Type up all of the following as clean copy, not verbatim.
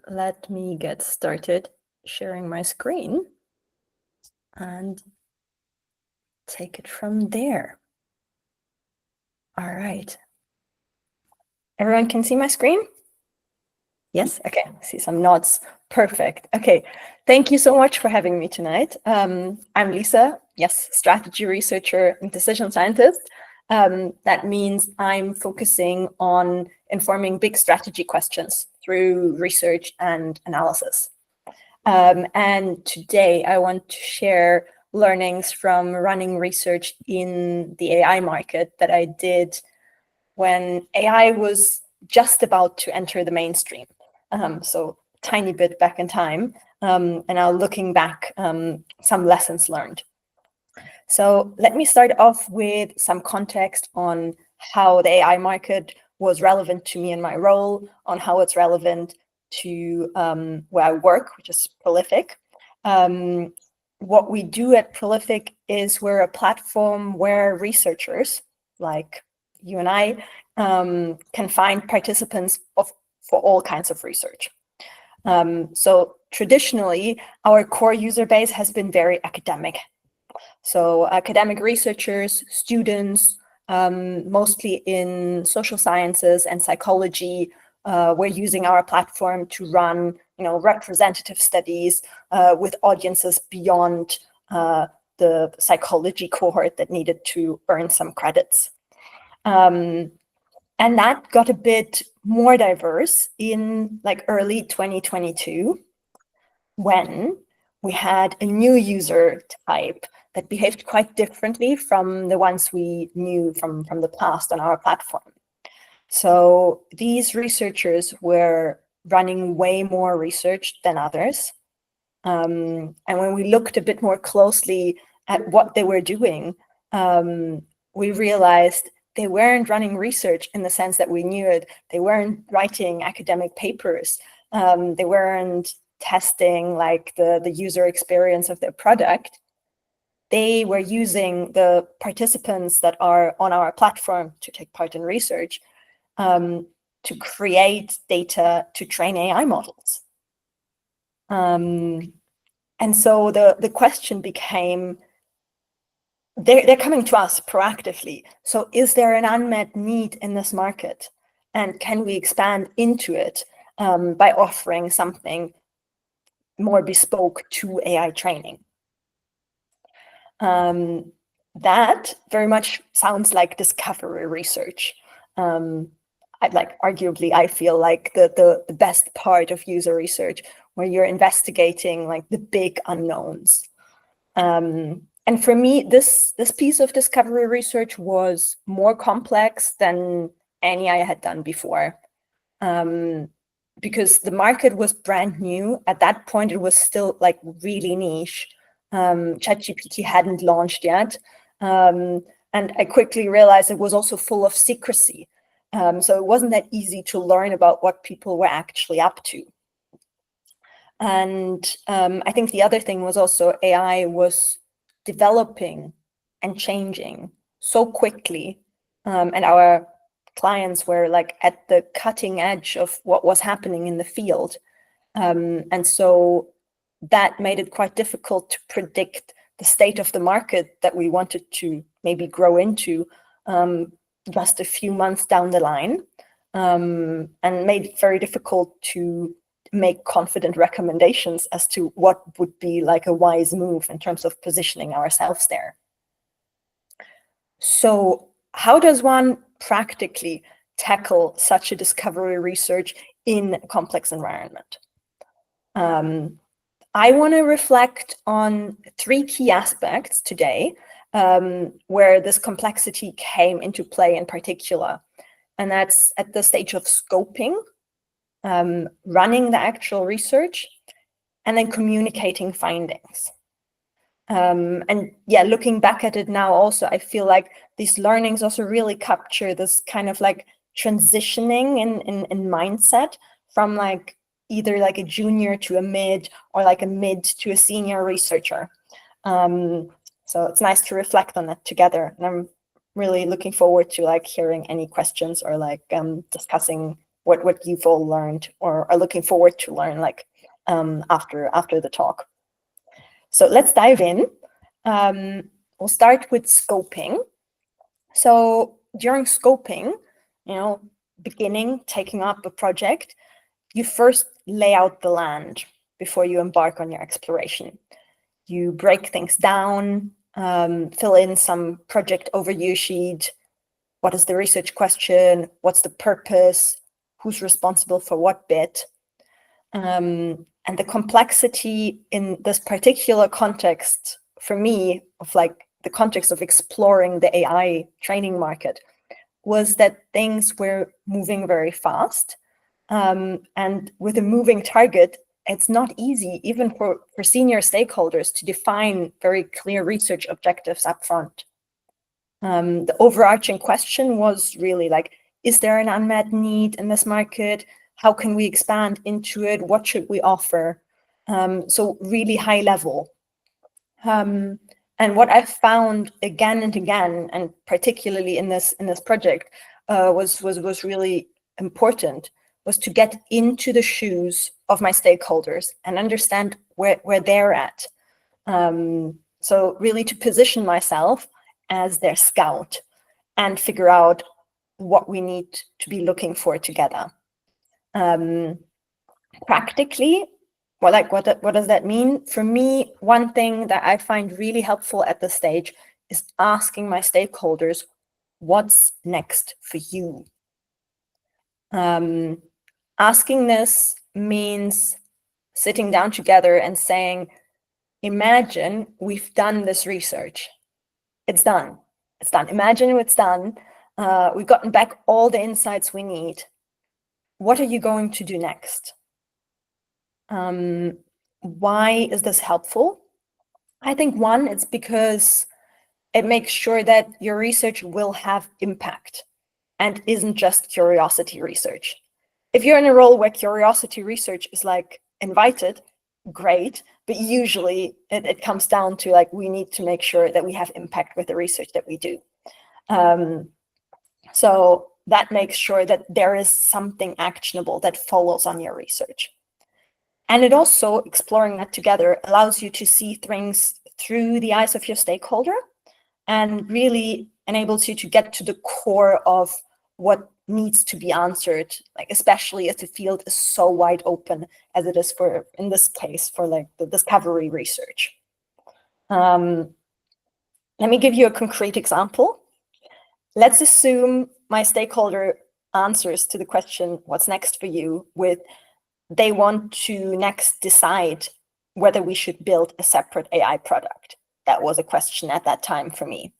let me get started sharing my screen and take it from there. All right. Everyone can see my screen? Yes? Okay, I see some nods. Perfect. Okay, thank you so much for having me tonight. I'm Lisa, yes, strategy researcher and decision scientist. That means I'm focusing on informing big strategy questions through research and analysis. And today I want to share learnings from running research in the AI market that I did when AI was just about to enter the mainstream. So tiny bit back in time, and now looking back, some lessons learned. So let me start off with some context on how the AI market was relevant to me in my role, on how it's relevant to where I work, which is Prolific. What we do at Prolific is we're a platform where researchers like you and I can find participants for all kinds of research. So traditionally, our core user base has been very academic. So academic researchers, students, mostly in social sciences and psychology, we're using our platform to run, representative studies with audiences beyond the psychology cohort that needed to earn some credits. And that got a bit more diverse in early 2022, when we had a new user type that behaved quite differently from the ones we knew from the past on our platform. So these researchers were running way more research than others. And when we looked a bit more closely at what they were doing, we realized they weren't running research in the sense that we knew it. They weren't writing academic papers. They weren't testing the user experience of their product. They were using the participants that are on our platform to take part in research to create data to train AI models. And so the question became, they're coming to us proactively. So is there an unmet need in this market? And can we expand into it by offering something more bespoke to AI training? That very much sounds like discovery research. Arguably, I feel like the best part of user research, where you're investigating the big unknowns. And for me, this piece of discovery research was more complex than any I had done before. Because the market was brand new. At that point, it was still really niche. ChatGPT hadn't launched yet. And I quickly realized it was also full of secrecy. So it wasn't that easy to learn about what people were actually up to. And I think the other thing was also AI was developing and changing so quickly. And our clients were at the cutting edge of what was happening in the field. And so that made it quite difficult to predict the state of the market that we wanted to maybe grow into just a few months down the line, and made it very difficult to make confident recommendations as to what would be a wise move in terms of positioning ourselves there. So how does one practically tackle such a discovery research in a complex environment? I want to reflect on 3 key aspects today where this complexity came into play in particular. And that's at the stage of scoping, running the actual research, and then communicating findings. And yeah, looking back at it now also, I feel like these learnings also really capture this kind of transitioning in mindset from either a junior to a mid, or a mid to a senior researcher. So it's nice to reflect on that together. And I'm really looking forward to hearing any questions or discussing what you've all learned or are looking forward to learn, like after the talk. So let's dive in. We'll start with scoping. So during scoping, taking up a project, you first lay out the land before you embark on your exploration. You break things down, fill in some project overview sheet. What is the research question? What's the purpose? Who's responsible for what bit? And the complexity in this particular context, for me, of like the context of exploring the AI training market, was that things were moving very fast. And with a moving target, it's not easy, even for senior stakeholders, to define very clear research objectives up front. The overarching question was really like, is there an unmet need in this market? How can we expand into it? What should we offer? So really high level. And what I've found again and again, and particularly in this project, was really important, was to get into the shoes of my stakeholders and understand where they're at. So really to position myself as their scout and figure out what we need to be looking for together. Practically, what does that mean? For me, one thing that I find really helpful at this stage is asking my stakeholders, what's next for you? Asking this means sitting down together and saying, imagine we've done this research. It's done. It's done. Imagine it's done. We've gotten back all the insights we need. What are you going to do next? Why is this helpful? I think one, it's because it makes sure that your research will have impact and isn't just curiosity research. If you're in a role where curiosity research is like invited, great, but usually it comes down to like, we need to make sure that we have impact with the research that we do. So that makes sure that there is something actionable that follows on your research. And it also, exploring that together, allows you to see things through the eyes of your stakeholder and really enables you to get to the core of what needs to be answered, like especially as the field is so wide open as it is for, in this case, for like the discovery research. Let me give you a concrete example. Let's assume my stakeholder answers to the question, what's next for you, with they want to next decide whether we should build a separate AI product. That was a question at that time for me.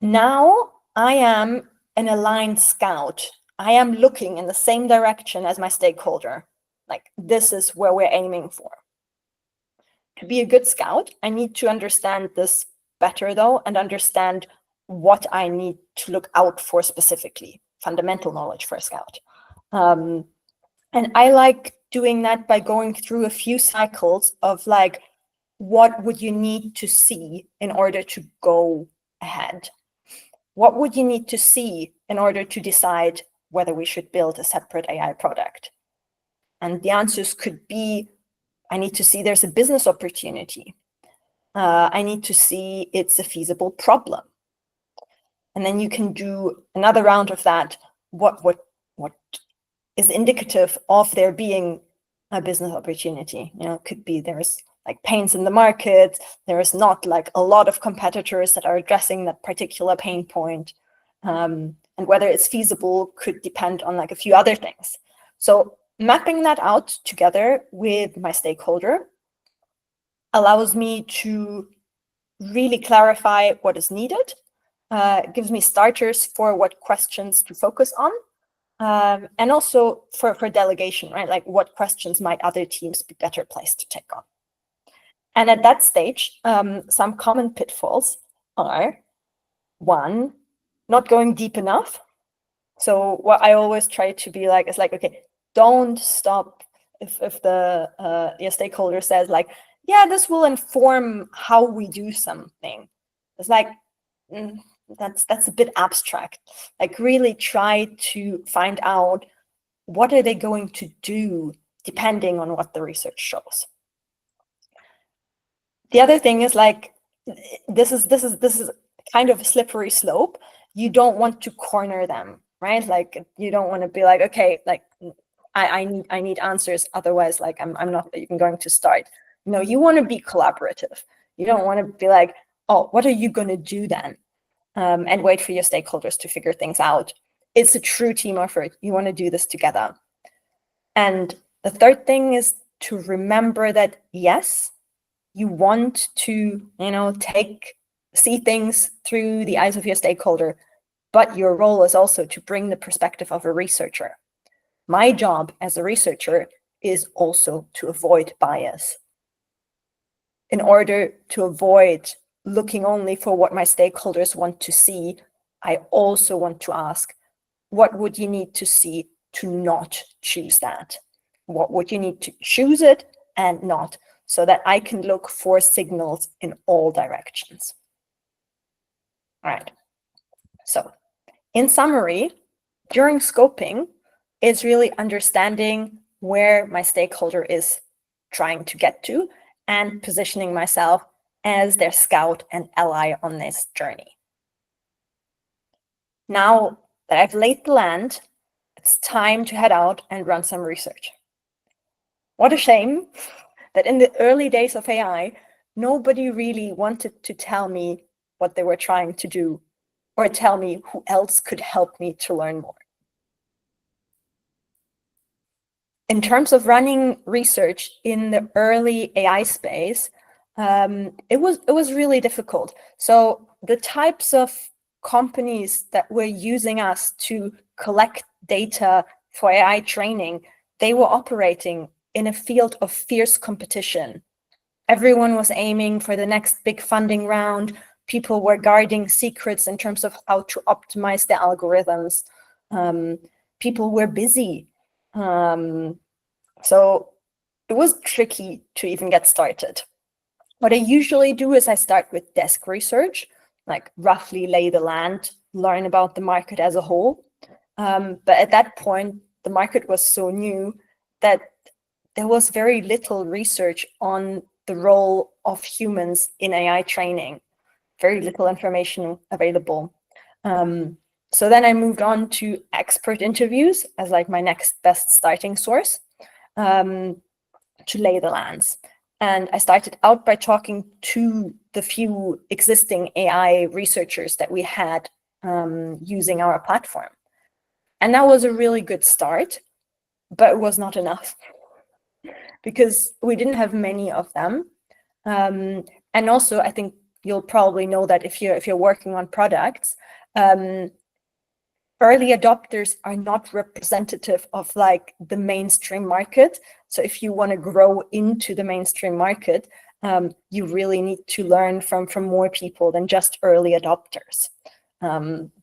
Now I am an aligned scout. I am looking in the same direction as my stakeholder. Like, this is where we're aiming for. To be a good scout, I need to understand this better though, and understand what I need to look out for specifically, fundamental knowledge for a scout. And I like doing that by going through a few cycles of like, what would you need to see in order to go ahead? What would you need to see in order to decide whether we should build a separate AI product? And the answers could be, I need to see there's a business opportunity. I need to see it's a feasible problem. And then you can do another round of that. What is indicative of there being a business opportunity? It could be there's like pains in the market. There is not like a lot of competitors that are addressing that particular pain point. And whether it's feasible could depend on like a few other things. So mapping that out together with my stakeholder allows me to really clarify what is needed. Gives me starters for what questions to focus on. And also for delegation, right? Like, what questions might other teams be better placed to take on? And at that stage, some common pitfalls are, one, not going deep enough. So what I always try to be like is like, okay, don't stop if the your stakeholder says like, yeah, this will inform how we do something. It's like, that's a bit abstract. Like, really try to find out what are they going to do depending on what the research shows? The other thing is like, this is kind of a slippery slope. You don't want to corner them, right? Like you don't want to be like, okay, like I need answers, otherwise like I'm not even going to start. No, you want to be collaborative. You don't want to be like, oh, what are you going to do then? And wait for your stakeholders to figure things out. It's a true team effort. You want to do this together. And the third thing is to remember that, yes, you want to, see things through the eyes of your stakeholder, but your role is also to bring the perspective of a researcher. My job as a researcher is also to avoid bias. In order to avoid looking only for what my stakeholders want to see, I also want to ask, what would you need to see to not choose that? What would you need to choose it and not, so that I can look for signals in all directions? All right. So in summary, during scoping, it's really understanding where my stakeholder is trying to get to and positioning myself as their scout and ally on this journey. Now that I've laid the land, it's time to head out and run some research. What a shame that in the early days of AI, nobody really wanted to tell me what they were trying to do or tell me who else could help me to learn more. In terms of running research in the early AI space, it was really difficult. So the types of companies that were using us to collect data for AI training, they were operating in a field of fierce competition. Everyone was aiming for the next big funding round. People were guarding secrets in terms of how to optimize the algorithms. People were busy. So it was tricky to even get started. What I usually do is I start with desk research, like roughly lay the land, learn about the market as a whole. But at that point, the market was so new that there was very little research on the role of humans in AI training, very little information available. So then I moved on to expert interviews as like my next best starting source to lay the lands. And I started out by talking to the few existing AI researchers that we had using our platform. And that was a really good start, but it was not enough because we didn't have many of them. And also, I think you'll probably know that if you're working on products, early adopters are not representative of like the mainstream market. So if you want to grow into the mainstream market, you really need to learn from more people than just early adopters.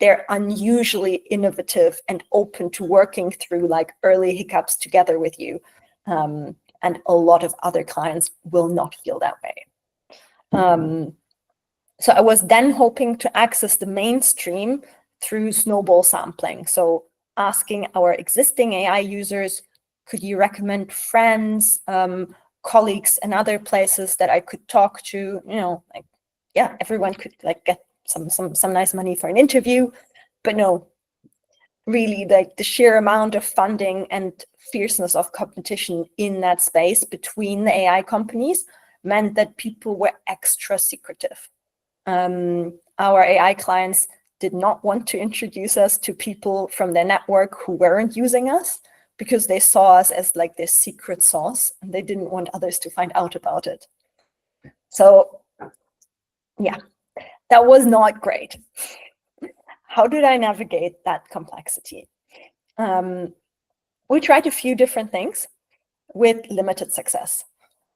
They're unusually innovative and open to working through like early hiccups together with you. And a lot of other clients will not feel that way. So I was then hoping to access the mainstream through snowball sampling. So asking our existing AI users, could you recommend friends, colleagues, and other places that I could talk to? Like, yeah, everyone could like get some nice money for an interview, but no, really like the sheer amount of funding and fierceness of competition in that space between the AI companies meant that people were extra secretive. Our AI clients did not want to introduce us to people from their network who weren't using us because they saw us as like their secret sauce and they didn't want others to find out about it. So yeah, that was not great. How did I navigate that complexity? We tried a few different things with limited success.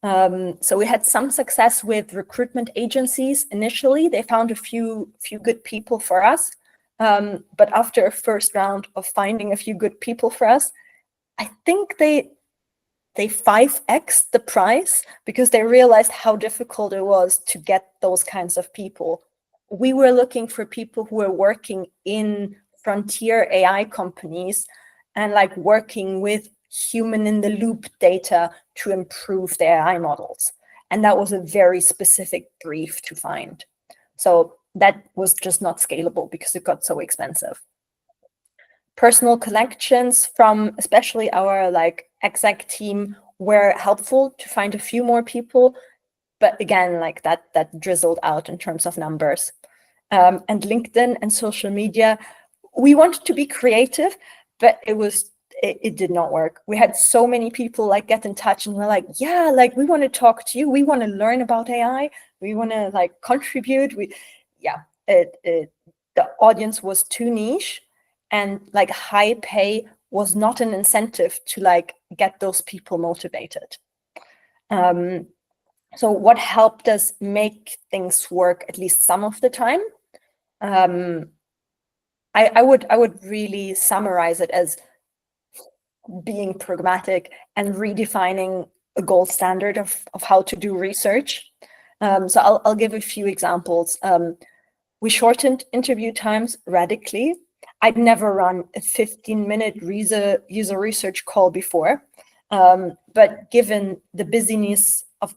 So we had some success with recruitment agencies. Initially, they found a few good people for us. But after a first round of finding a few good people for us, I think they 5x'd the price because they realized how difficult it was to get those kinds of people. We were looking for people who were working in frontier AI companies and like working with human in the loop data to improve the AI models. And that was a very specific brief to find. So that was just not scalable because it got so expensive. Personal connections from especially our like exec team were helpful to find a few more people, but again, like that drizzled out in terms of numbers. And LinkedIn and social media, we wanted to be creative, but it did not work. We had so many people like get in touch and we're like, yeah, like we want to talk to you. We want to learn about AI. We want to like contribute. The audience was too niche, and like high pay was not an incentive to like get those people motivated. So what helped us make things work at least some of the time? I would really summarize it as being pragmatic and redefining a gold standard of how to do research. So I'll give a few examples. We shortened interview times radically. I'd never run a 15-minute user research call before, but given the busyness of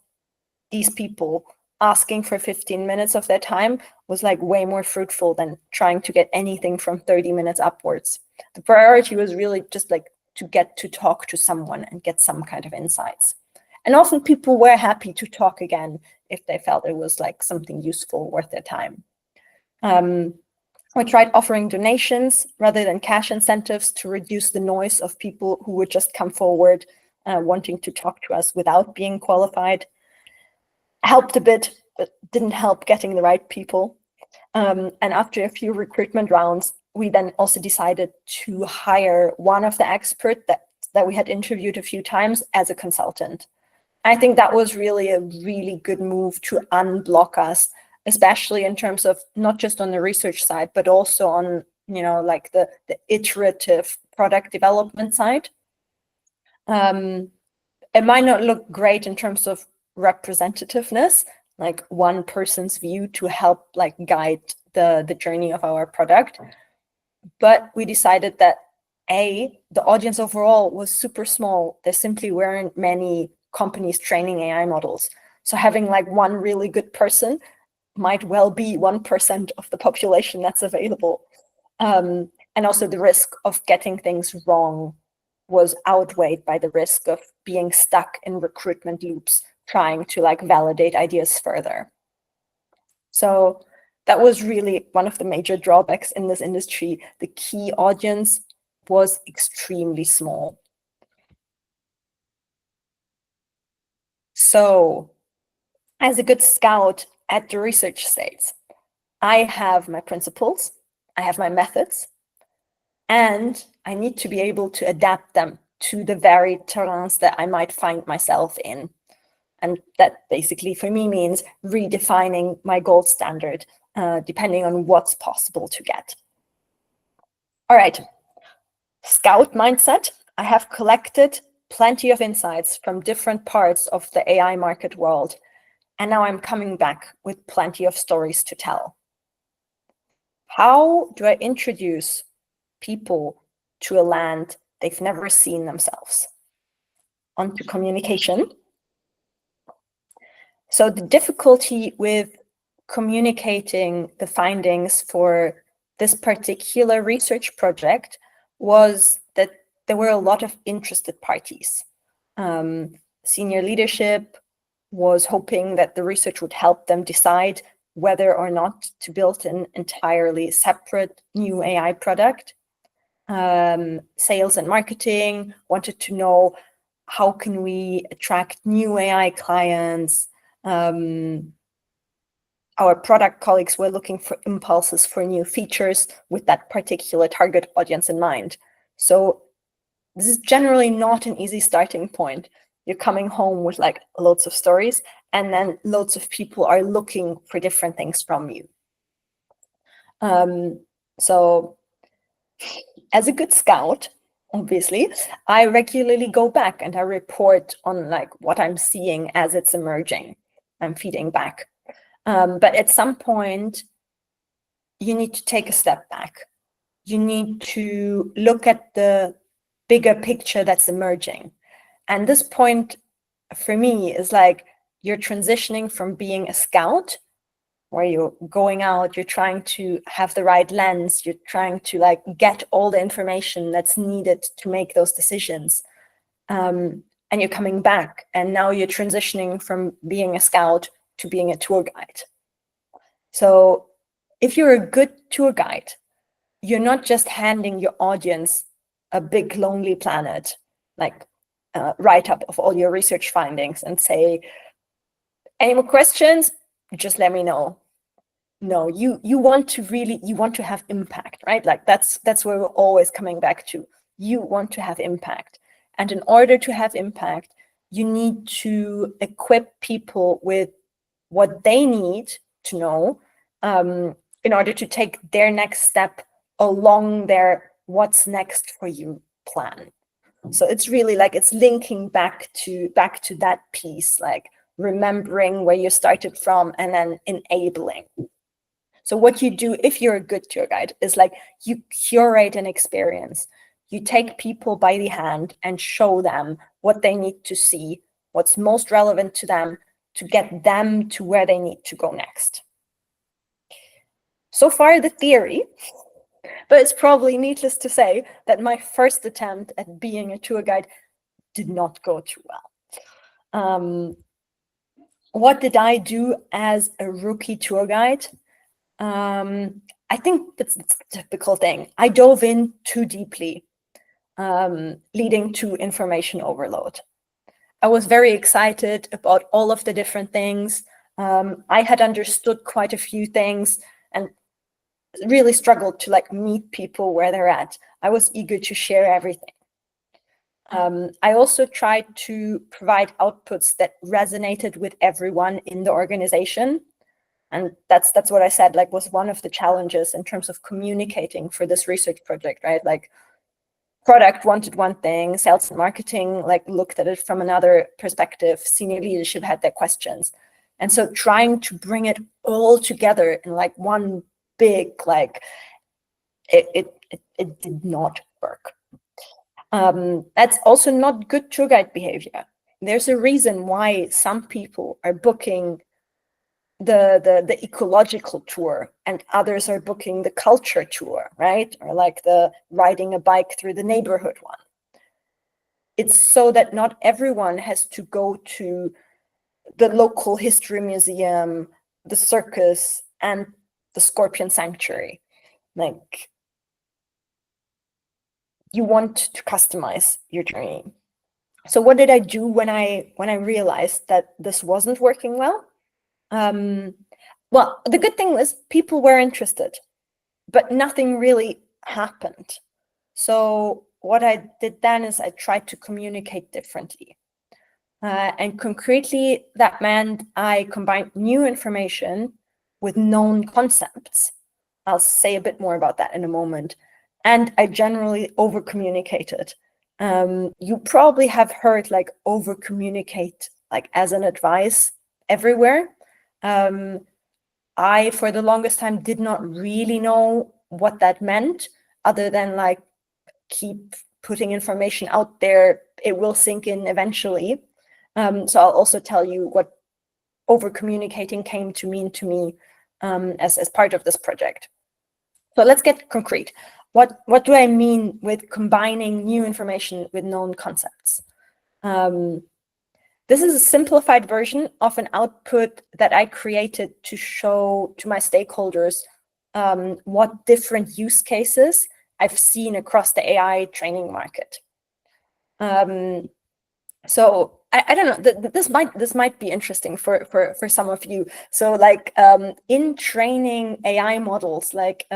these people, asking for 15 minutes of their time was like way more fruitful than trying to get anything from 30 minutes upwards. The priority was really just like to get to talk to someone and get some kind of insights. And often people were happy to talk again if they felt it was like something useful, worth their time. I tried offering donations rather than cash incentives to reduce the noise of people who would just come forward wanting to talk to us without being qualified. Helped a bit, but didn't help getting the right people. And after a few recruitment rounds, we then also decided to hire one of the experts that we had interviewed a few times as a consultant. I think that was really a really good move to unblock us, especially in terms of not just on the research side, but also on, you know, like the iterative product development side. It might not look great in terms of representativeness, like one person's view to help like guide the journey of our product. But we decided that the audience overall was super small. There simply weren't many companies training AI models. So having like one really good person might well be 1% of the population that's available. And also the risk of getting things wrong was outweighed by the risk of being stuck in recruitment loops, trying to like validate ideas further. So that was really one of the major drawbacks in this industry. The key audience was extremely small. So as a good scout at the research stage, I have my principles, I have my methods, and I need to be able to adapt them to the varied terrains that I might find myself in. And that basically for me means redefining my gold standard, depending on what's possible to get. All right, scout mindset. I have collected plenty of insights from different parts of the AI market world. And now I'm coming back with plenty of stories to tell. How do I introduce people to a land they've never seen themselves? Onto communication. So the difficulty with communicating the findings for this particular research project was that there were a lot of interested parties. Senior leadership was hoping that the research would help them decide whether or not to build an entirely separate new AI product. Sales and marketing wanted to know, how can we attract new AI clients? Our product colleagues were looking for impulses for new features with that particular target audience in mind. So this is generally not an easy starting point. You're coming home with like loads of stories, and then loads of people are looking for different things from you. So as a good scout, obviously, I regularly go back and I report on like what I'm seeing as it's emerging. I'm feeding back. But at some point, you need to take a step back. You need to look at the bigger picture that's emerging. And this point for me is like you're transitioning from being a scout, where you're going out, you're trying to have the right lens, you're trying to like get all the information that's needed to make those decisions. And you're coming back, and now you're transitioning from being a scout to being a tour guide. So if you're a good tour guide, you're not just handing your audience a big lonely planet, like write-up of all your research findings and say, any more questions, just let me know. No, you want to have impact, right? Like that's where we're always coming back to. You want to have impact. And in order to have impact, you need to equip people with what they need to know in order to take their next step along their what's next for you plan. So it's really like it's linking back to that piece, like remembering where you started from and then enabling. So what you do if you're a good tour guide is like you curate an experience. You take people by the hand and show them what they need to see, what's most relevant to them to get them to where they need to go next. So far the theory, but it's probably needless to say that my first attempt at being a tour guide did not go too well. What did I do as a rookie tour guide? I think that's the typical thing. I dove in too deeply, leading to information overload. I was very excited about all of the different things. I had understood quite a few things and really struggled to like meet people where they're at. I was eager to share everything. I also tried to provide outputs that resonated with everyone in the organization. And that's what I said, like, was one of the challenges in terms of communicating for this research project, right? Like, product wanted one thing, sales and marketing, like, looked at it from another perspective, senior leadership had their questions. And so trying to bring it all together in like one big, like, it did not work. That's also not good tour guide behavior. There's a reason why some people are booking the ecological tour and others are booking the culture tour, right? Or like the riding a bike through the neighborhood one. It's so that not everyone has to go to the local history museum, the circus, and the scorpion sanctuary. Like, you want to customize your journey. So what did I do when I realized that this wasn't working well? Well, the good thing was people were interested, but nothing really happened. So what I did then is I tried to communicate differently. And concretely, that meant I combined new information with known concepts. I'll say a bit more about that in a moment. And I generally over-communicated. You probably have heard like over-communicate like as an advice everywhere. I, for the longest time, did not really know what that meant, other than like keep putting information out there. It will sink in eventually. So I'll also tell you what over-communicating came to mean to me as part of this project. So let's get concrete. What do I mean with combining new information with known concepts? This is a simplified version of an output that I created to show to my stakeholders what different use cases I've seen across the AI training market. So I don't know, this might be interesting for some of you. So like in training AI models, like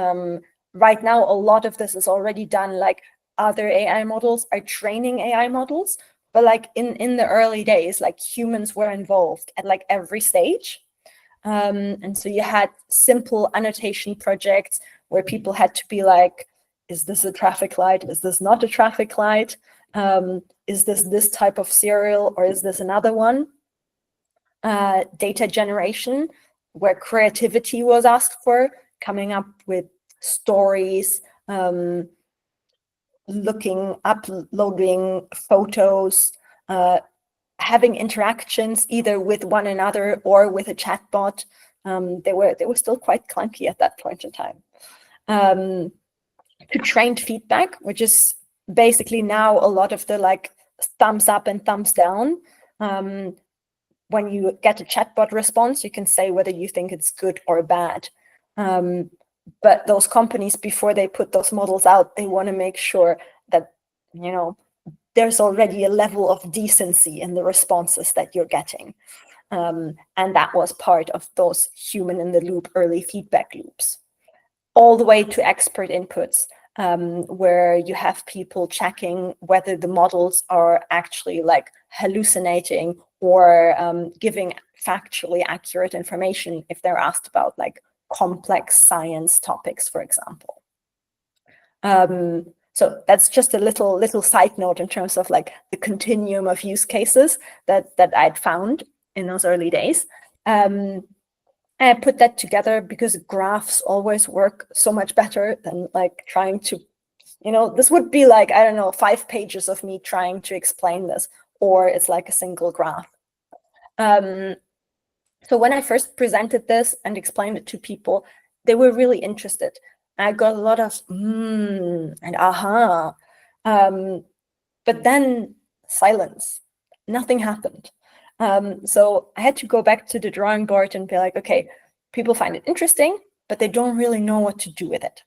right now, a lot of this is already done, like other AI models are training AI models. But like in the early days, like humans were involved at like every stage. And so you had simple annotation projects where people had to be like, is this a traffic light? Is this not a traffic light? Is this type of serial or is this another one? Data generation, where creativity was asked for, coming up with stories, uploading photos, having interactions either with one another or with a chatbot. They were still quite clunky at that point in time. To trained feedback, which is basically now a lot of the like thumbs up and thumbs down. When you get a chatbot response, you can say whether you think it's good or bad. But those companies, before they put those models out, they want to make sure that, you know, there's already a level of decency in the responses that you're getting. And that was part of those human in the loop early feedback loops, all the way to expert inputs, where you have people checking whether the models are actually like hallucinating or giving factually accurate information if they're asked about like complex science topics, for example. So that's just a little side note in terms of like the continuum of use cases that I'd found in those early days. I put that together because graphs always work so much better than like trying to, you know, this would be like, I don't know, 5 pages of me trying to explain this, or it's like a single graph. So when I first presented this and explained it to people, they were really interested. I got a lot of and aha. But then silence, nothing happened. So I had to go back to the drawing board and be like, okay, people find it interesting, but they don't really know what to do with it.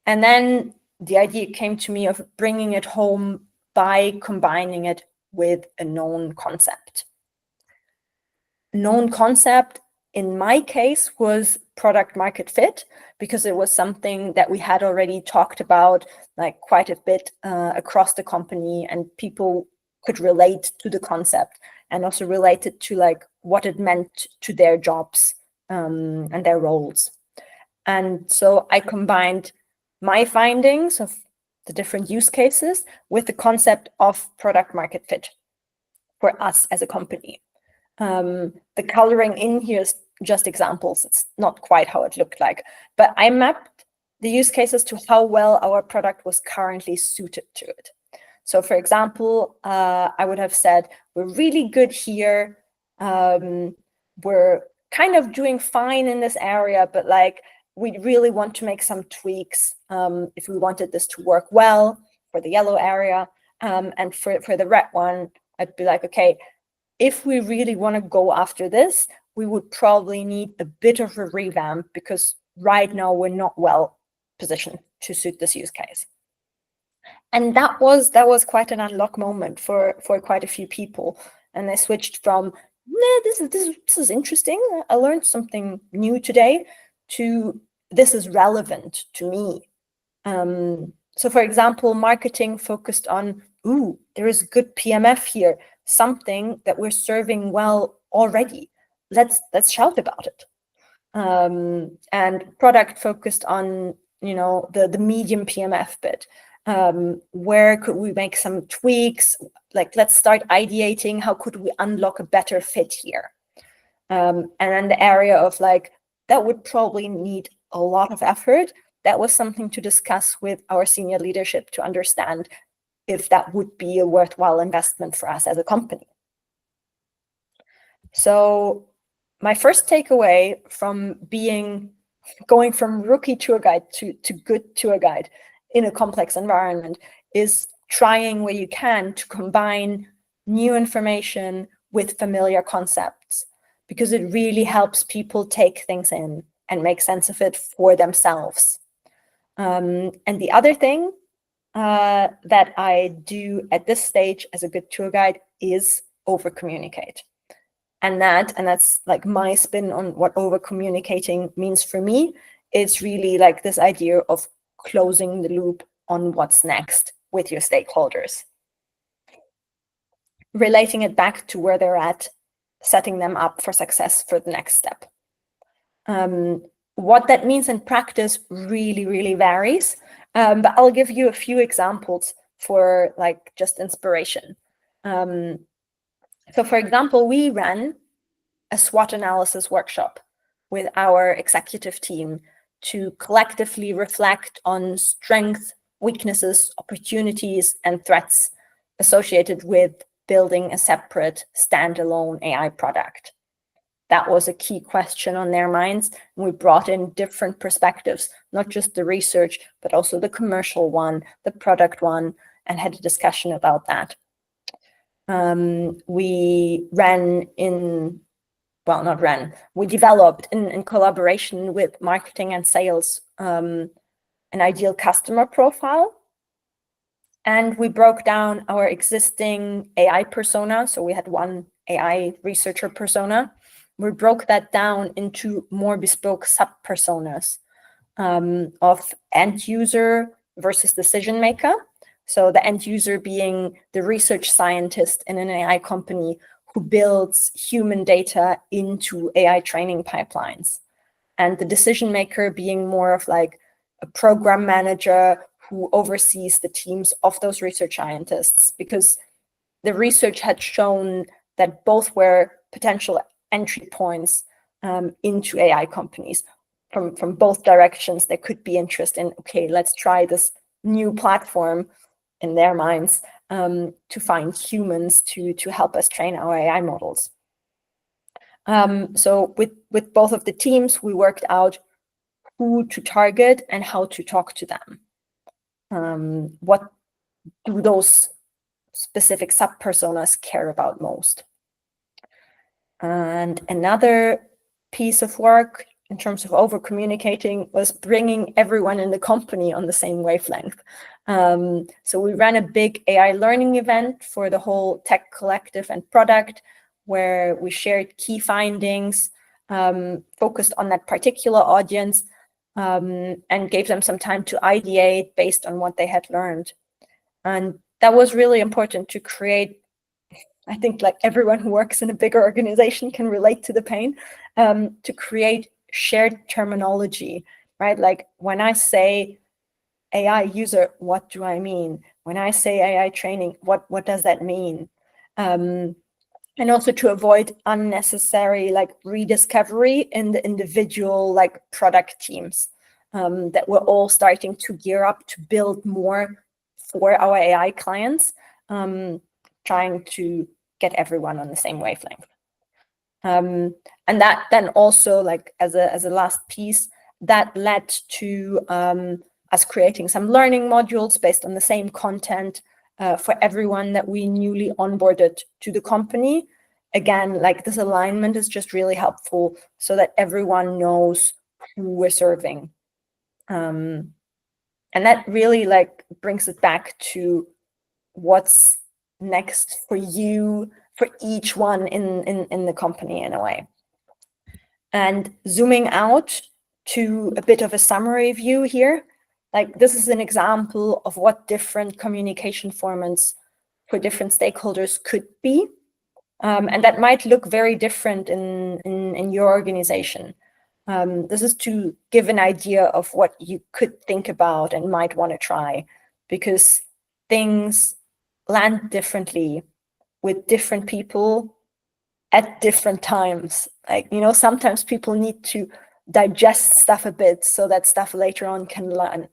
And then the idea came to me of bringing it home by combining it with a known concept. Known concept in my case was product market fit, because it was something that we had already talked about like quite a bit across the company, and people could relate to the concept and also related to like what it meant to their jobs and their roles. And so I combined my findings of the different use cases with the concept of product market fit for us as a company. The coloring in here is just examples. It's not quite how it looked like, but I mapped the use cases to how well our product was currently suited to it. So for example, I would have said, we're really good here. We're kind of doing fine in this area, but like, we really want to make some tweaks if we wanted this to work well for the yellow area. And for the red one, I'd be like, okay, if we really want to go after this, we would probably need a bit of a revamp, because right now we're not well positioned to suit this use case. And that was quite an unlock moment for quite a few people. And they switched from, nah, this is interesting, I learned something new today, to this is relevant to me. So for example, marketing focused on, ooh, there is good PMF here, something that we're serving well already. Let's shout about it. And product focused on, you know, the medium PMF bit. Where could we make some tweaks? Like, let's start ideating, how could we unlock a better fit here? And then the area of like, that would probably need a lot of effort. That was something to discuss with our senior leadership to understand if that would be a worthwhile investment for us as a company. So my first takeaway from going from rookie tour guide to good tour guide in a complex environment is trying where you can to combine new information with familiar concepts, because it really helps people take things in and make sense of it for themselves. And the other thing that I do at this stage as a good tour guide is over communicate. And that's like my spin on what over communicating means for me. It's really like this idea of closing the loop on what's next with your stakeholders, relating it back to where they're at, setting them up for success for the next step. What that means in practice really, really varies. But I'll give you a few examples for like just inspiration. So for example, we ran a SWOT analysis workshop with our executive team to collectively reflect on strengths, weaknesses, opportunities, and threats associated with building a separate standalone AI product. That was a key question on their minds. And we brought in different perspectives, not just the research, but also the commercial one, the product one, and had a discussion about that. We developed in collaboration with marketing and sales an ideal customer profile. And we broke down our existing AI persona. So we had one AI researcher persona. We broke that down into more bespoke sub-personas of end user versus decision maker. So the end user being the research scientist in an AI company who builds human data into AI training pipelines. And the decision maker being more of like a program manager who oversees the teams of those research scientists, because the research had shown that both were potential entry points into AI companies. From both directions, there could be interest in, okay, let's try this new platform in their minds to find humans to help us train our AI models. So with both of the teams, we worked out who to target and how to talk to them. What do those specific sub-personas care about most? And another piece of work in terms of over-communicating was bringing everyone in the company on the same wavelength. So we ran a big AI learning event for the whole tech collective and product, where we shared key findings, focused on that particular audience, and gave them some time to ideate based on what they had learned. And that was really important to create. I think like everyone who works in a bigger organization can relate to the pain, to create shared terminology, right? Like when I say AI user, what do I mean? When I say AI training, what does that mean? And also to avoid unnecessary like rediscovery in the individual like product teams that we're all starting to gear up to build more for our AI clients, trying to get everyone on the same wavelength. And that then also, like as a last piece, that led to us creating some learning modules based on the same content for everyone that we newly onboarded to the company. Again, like this alignment is just really helpful so that everyone knows who we're serving. And that really like brings it back to what's next for you, for each one in the company in a way. And zooming out to a bit of a summary view here, like this is an example of what different communication formats for different stakeholders could be. And that might look very different in your organization. This is to give an idea of what you could think about and might want to try, because things land differently with different people at different times. Like, you know, sometimes people need to digest stuff a bit so that stuff later on can land.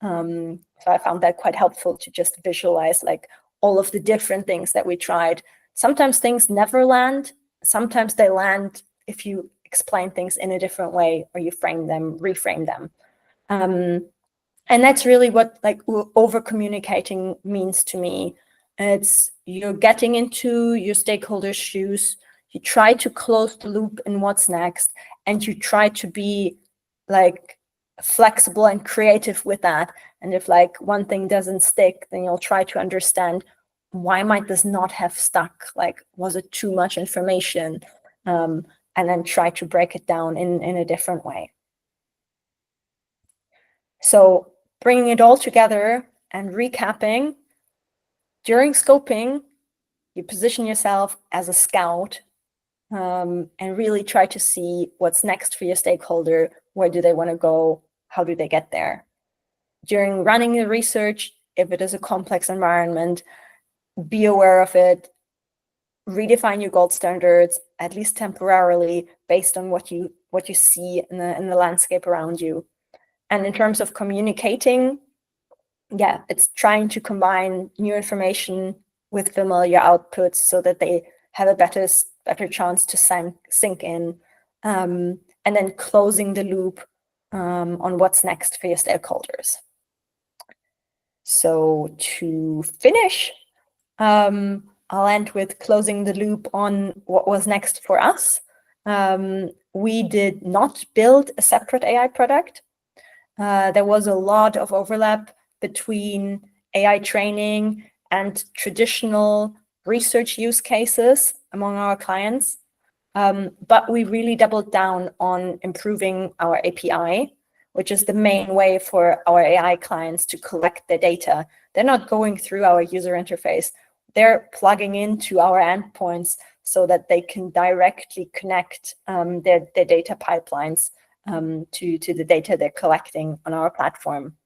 So I found that quite helpful to just visualize like all of the different things that we tried. Sometimes things never land. Sometimes they land if you explain things in a different way or you frame them, reframe them. And that's really what like over communicating means to me. It's you're getting into your stakeholders' shoes. You try to close the loop in what's next, and you try to be like flexible and creative with that. And if like one thing doesn't stick, then you'll try to understand why might this not have stuck? Like, was it too much information? And then try to break it down in a different way. So bringing it all together and recapping, during scoping, you position yourself as a scout and really try to see what's next for your stakeholder. Where do they want to go? How do they get there? During running the research, if it is a complex environment, be aware of it, redefine your gold standards, at least temporarily, based on what you see in the landscape around you. And in terms of communicating, yeah, it's trying to combine new information with familiar outputs so that they have a better chance to sink in, and then closing the loop on what's next for your stakeholders. So to finish, I'll end with closing the loop on what was next for us. We did not build a separate AI product. There was a lot of overlap between AI training and traditional research use cases among our clients. But we really doubled down on improving our API, which is the main way for our AI clients to collect their data. They're not going through our user interface. They're plugging into our endpoints so that they can directly connect their data pipelines to the data they're collecting on our platform.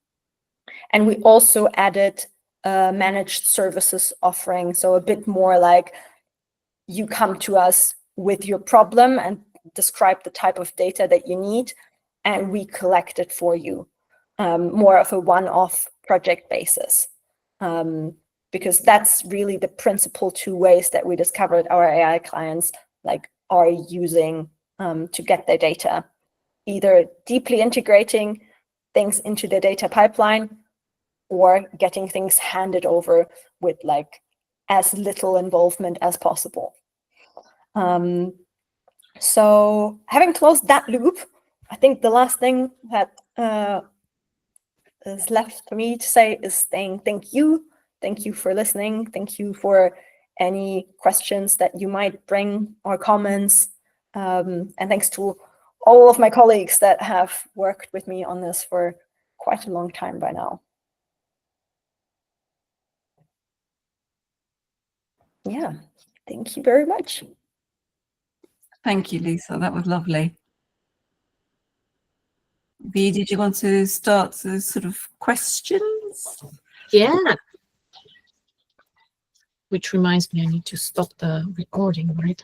And we also added a managed services offering, so a bit more like you come to us with your problem and describe the type of data that you need, and we collect it for you, more of a one-off project basis. Because that's really the principal two ways that we discovered our AI clients are using to get their data, either deeply integrating things into the data pipeline or getting things handed over with as little involvement as possible. So having closed that loop, I think the last thing that is left for me to say is saying thank you. Thank you for listening. Thank you for any questions that you might bring or comments. And thanks to all of my colleagues that have worked with me on this for quite a long time by now. Yeah, thank you very much. Thank you, Lisa. That was lovely. V, did you want to start the sort of questions? Yeah. Which reminds me, I need to stop the recording, right?